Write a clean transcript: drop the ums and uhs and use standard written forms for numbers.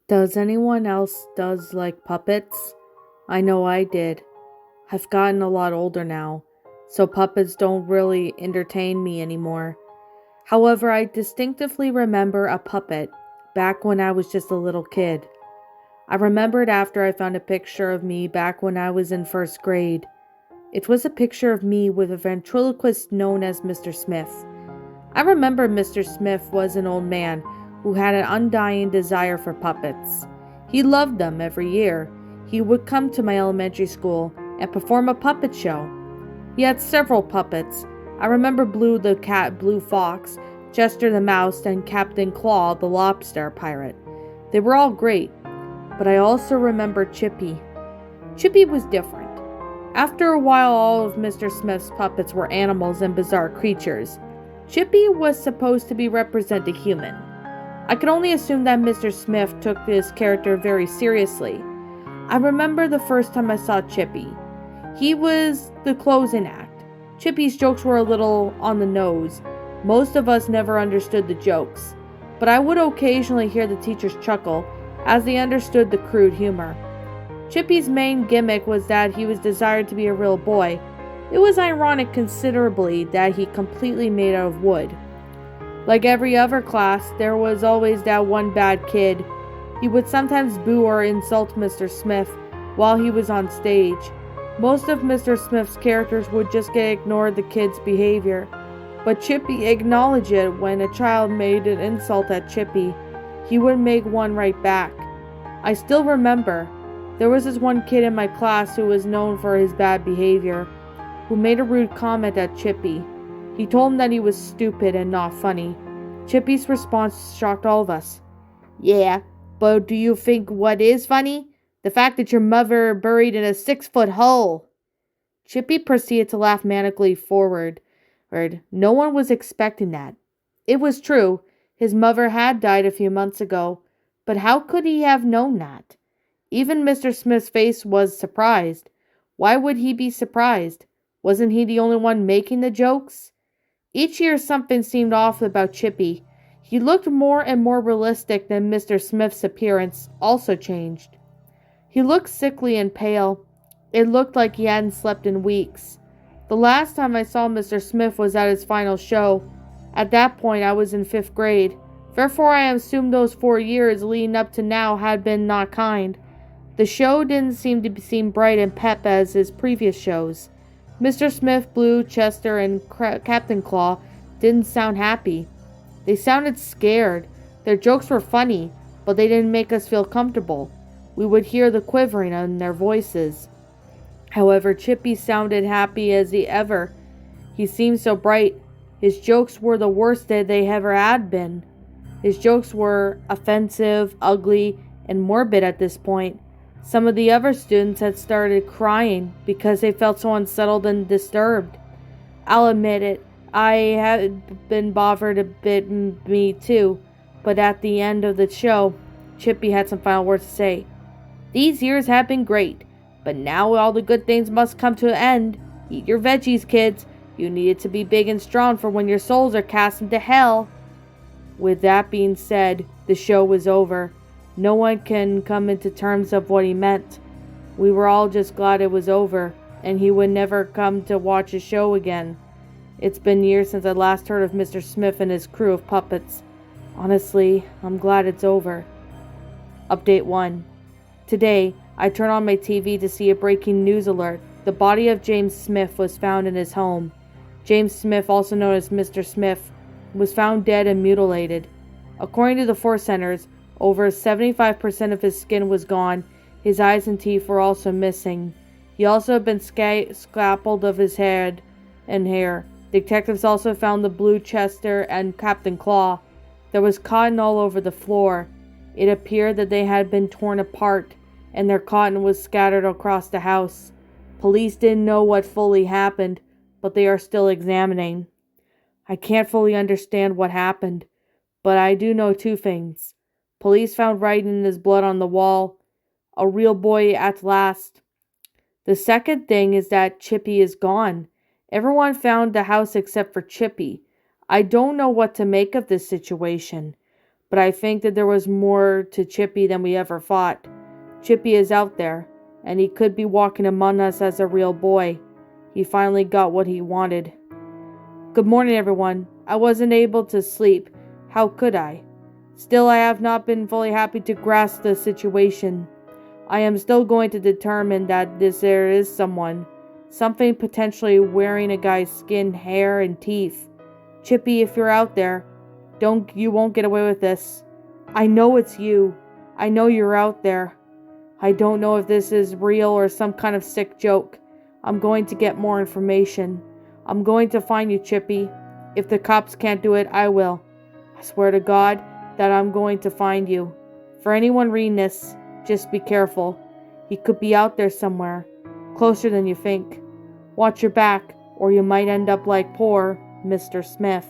Does anyone else does like puppets? I know I did. I've gotten a lot older now, so puppets don't really entertain me anymore. However, I distinctively remember a puppet back when I was just a little kid. I remembered after I found a picture of me back when I was in first grade. It was a picture of me with a ventriloquist known as Mr. Smith. I remember Mr. Smith was an old man who had an undying desire for puppets. He loved them every year. He would come to my elementary school and perform a puppet show. He had several puppets. I remember Blue the cat, Blue Fox, Chester the mouse, and Captain Claw the lobster pirate. They were all great, but I also remember Chippy. Chippy was different. After a while, all of Mr. Smith's puppets were animals and bizarre creatures. Chippy was supposed to be represent a human. I could only assume that Mr. Smith took this character very seriously. I remember the first time I saw Chippy. He was the closing act. Chippy's jokes were a little on the nose. Most of us never understood the jokes, but I would occasionally hear the teachers chuckle as they understood the crude humor. Chippy's main gimmick was that he was desired to be a real boy. It was ironic considerably that he completely made out of wood. Like every other class, there was always that one bad kid. He would sometimes boo or insult Mr. Smith while he was on stage. Most of Mr. Smith's characters would just get ignored the kid's behavior, but Chippy acknowledged it when a child made an insult at Chippy. He would make one right back. I still remember, there was this one kid in my class who was known for his bad behavior, who made a rude comment at Chippy. He told him that he was stupid and not funny. Chippy's response shocked all of us. "Yeah, but do you think what is funny? The fact that your mother buried in a 6-foot hole." Chippy proceeded to laugh manically forward. No one was expecting that. It was true. His mother had died a few months ago, but how could he have known that? Even Mr. Smith's face was surprised. Why would he be surprised? Wasn't he the only one making the jokes? Each year something seemed off about Chippy. He looked more and more realistic, than Mr. Smith's appearance also changed. He looked sickly and pale. It looked like he hadn't slept in weeks. The last time I saw Mr. Smith was at his final show. At that point I was in 5th grade. Therefore I assumed those 4 years leading up to now had been not kind. The show didn't seem bright and pep as his previous shows. Mr. Smith, Blue, Chester, and Captain Claw didn't sound happy. They sounded scared. Their jokes were funny, but they didn't make us feel comfortable. We would hear the quivering in their voices. However, Chippy sounded happy as ever. He seemed so bright. His jokes were the worst that they ever had been. His jokes were offensive, ugly, and morbid at this point. Some of the other students had started crying because they felt so unsettled and disturbed. I'll admit it, I had been bothered a bit, me too, but at the end of the show, Chippy had some final words to say. "These years have been great, but now all the good things must come to an end. Eat your veggies, kids. You need it to be big and strong for when your souls are cast into hell." With that being said, the show was over. No one can come into terms of what he meant. We were all just glad it was over, and he would never come to watch a show again. It's been years since I last heard of Mr. Smith and his crew of puppets. Honestly, I'm glad it's over. Update 1. Today, I turned on my TV to see a breaking news alert. The body of James Smith was found in his home. James Smith, also known as Mr. Smith, was found dead and mutilated. According to the Force Centers, over 75% of his skin was gone. His eyes and teeth were also missing. He also had been scalpeled of his head and hair. Detectives also found the Blue Chester and Captain Claw. There was cotton all over the floor. It appeared that they had been torn apart, and their cotton was scattered across the house. Police didn't know what fully happened, but they are still examining. I can't fully understand what happened, but I do know 2 things. Police found writing in his blood on the wall. A real boy at last. The second thing is that Chippy is gone. Everyone found the house except for Chippy. I don't know what to make of this situation, but I think that there was more to Chippy than we ever thought. Chippy is out there, and he could be walking among us as a real boy. He finally got what he wanted. Good morning, everyone. I wasn't able to sleep. How could I? Still, I have not been fully happy to grasp the situation. I am still going to determine that there is something potentially wearing a guy's skin, hair, and teeth. Chippy, if you're out there, you won't get away with this. I know it's you. I know you're out there. I don't know if this is real or some kind of sick joke. I'm going to get more information. I'm going to find you, Chippy. If the cops can't do it, I will. I swear to God that I'm going to find you. For anyone reading this, just be careful. He could be out there somewhere, closer than you think. Watch your back, or you might end up like poor Mr. Smith.